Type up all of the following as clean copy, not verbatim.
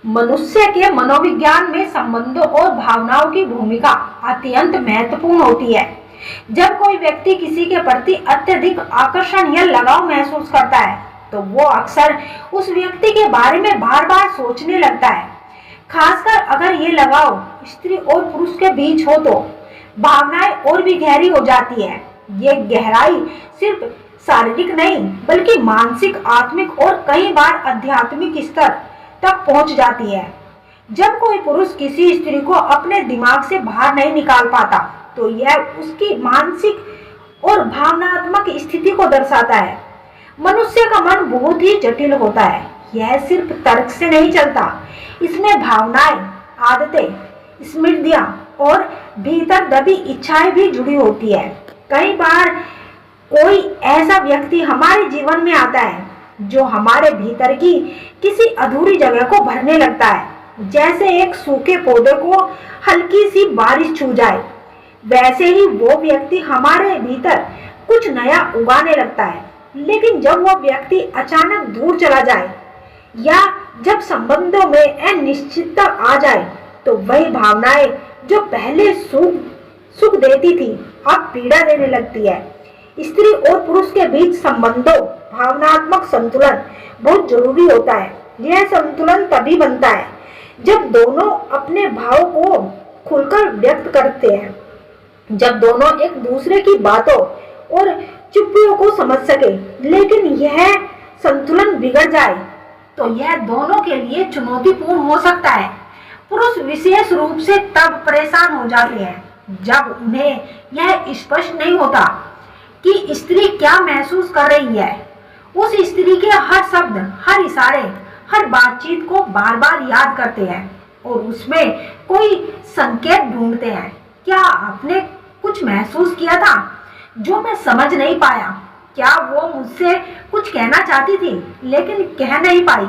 मनुष्य के मनोविज्ञान में संबंधों और भावनाओं की भूमिका अत्यंत महत्वपूर्ण होती है। जब कोई व्यक्ति किसी के प्रति अत्यधिक आकर्षण या लगाव महसूस करता है, तो वो अक्सर उस व्यक्ति के बारे में बार बार सोचने लगता है। खासकर अगर ये लगाव स्त्री और पुरुष के बीच हो, तो भावनाएं और भी गहरी हो जाती है। ये गहराई सिर्फ शारीरिक नहीं, बल्कि मानसिक, आत्मिक और कई बार आध्यात्मिक स्तर तक पहुंच जाती है। जब कोई पुरुष किसी स्त्री को अपने दिमाग से बाहर नहीं निकाल पाता, तो यह उसकी मानसिक और भावनात्मक स्थिति को दर्शाता है। मनुष्य का मन बहुत ही जटिल होता है। यह सिर्फ तर्क से नहीं चलता, इसमें भावनाएं, आदतें, स्मृतियां और भीतर दबी इच्छाएं भी जुड़ी होती है। कई बार कोई ऐसा व्यक्ति हमारे जीवन में आता है जो हमारे भीतर की किसी अधूरी जगह को भरने लगता है, जैसे एक सूखे पौधे को हल्की सी बारिश छू जाए। वैसे ही वो व्यक्ति हमारे भीतर कुछ नया उगाने लगता है। लेकिन जब वह व्यक्ति अचानक दूर चला जाए या जब संबंधों में अनिश्चितता आ जाए, तो वही भावनाएं जो पहले सुख देती थी, अब पीड़ा देने लगती है। स्त्री और पुरुष के बीच संबंधों भावनात्मक संतुलन बहुत जरूरी होता है। यह संतुलन तभी बनता है जब दोनों अपने भाव को खुलकर व्यक्त करते हैं, जब दोनों एक दूसरे की बातों और चुप्पियों को समझ सके। लेकिन यह संतुलन बिगड़ जाए तो यह दोनों के लिए चुनौतीपूर्ण हो सकता है। पुरुष विशेष रूप से तब परेशान हो जाते हैं जब उन्हें यह स्पष्ट नहीं होता कि स्त्री क्या महसूस कर रही है। उस स्त्री के हर शब्द, हर इशारे, हर बातचीत को बार बार याद करते हैं और उसमें कोई संकेत ढूंढते हैं। क्या आपने कुछ महसूस किया था जो मैं समझ नहीं पाया? क्या वो मुझसे कुछ कहना चाहती थी लेकिन कह नहीं पाई?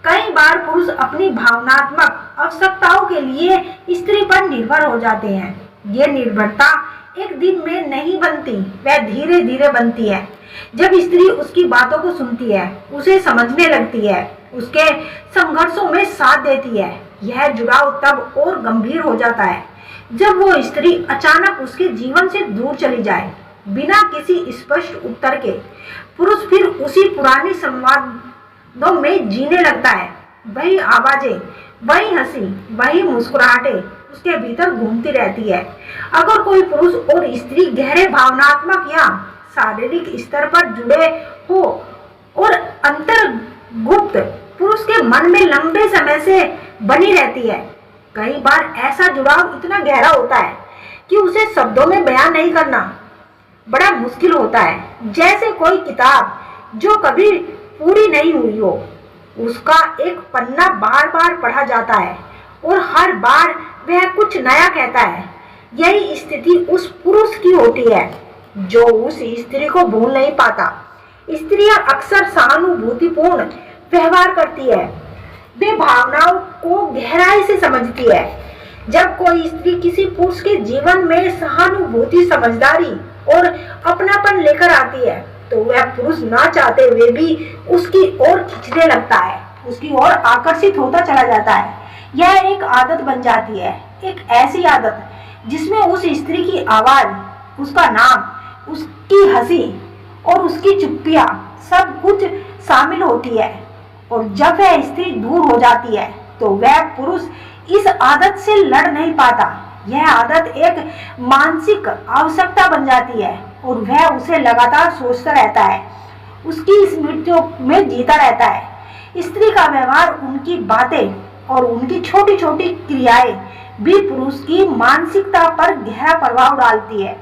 कई बार पुरुष अपनी भावनात्मक आवश्यकताओं के लिए स्त्री पर निर्भर हो जाते हैं। ये निर्भरता एक दिन में नहीं बनती, वह धीरे धीरे बनती है। जब स्त्री उसकी बातों को सुनती है, उसे समझने लगती है, उसके संघर्षों में साथ देती है, यह जुड़ाव तब और गंभीर हो जाता है जब वो स्त्री अचानक उसके जीवन से दूर चली जाए, बिना किसी स्पष्ट उत्तर के। पुरुष फिर उसी पुरानी संवादों में जीने लगता है। वही आवाजें, वही हंसी, वही मुस्कुराहटें उसके भीतर घूमती रहती है। अगर कोई पुरुष और स्त्री गहरे भावनात्मक या शारीरिक स्तर पर जुड़े हो और अंतर गुप्त पुरुष के मन में लंबे समय से बनी रहती है, कई बार ऐसा जुड़ाव इतना गहरा होता है कि उसे शब्दों में बयान नहीं करना बड़ा मुश्किल होता है। जैसे कोई किताब जो कभी पूरी नहीं हुई हो, उसका एक पन्ना बार बार पढ़ा जाता है और हर बार वह कुछ नया कहता है। यही स्थिति उस पुरुष की होती है जो उस स्त्री को भूल नहीं पाता। स्त्रियां अक्सर सहानुभूतिपूर्ण व्यवहार करती है, वे भावनाओं को गहराई से समझती है। जब कोई स्त्री किसी पुरुष के जीवन में सहानुभूति, समझदारी और अपनापन लेकर आती है, तो वह पुरुष ना चाहते हुए भी उसकी ओर खींचने लगता है, उसकी ओर आकर्षित होता चला जाता है। यह एक आदत बन जाती है, एक ऐसी आदत जिसमें उस स्त्री की आवाज, उसका नाम, उसकी हंसी और उसकी चुप्पियां सब कुछ शामिल होती है। और जब वह स्त्री दूर हो जाती है, तो वह पुरुष इस आदत से लड़ नहीं पाता। यह आदत एक मानसिक आवश्यकता बन जाती है और वह उसे लगातार सोचता रहता है, उसकी स्मृतियों में जीता रहता है। स्त्री का व्यवहार, उनकी बातें और उनकी छोटी छोटी क्रियाएं भी पुरुष की मानसिकता पर गहरा प्रभाव डालती है।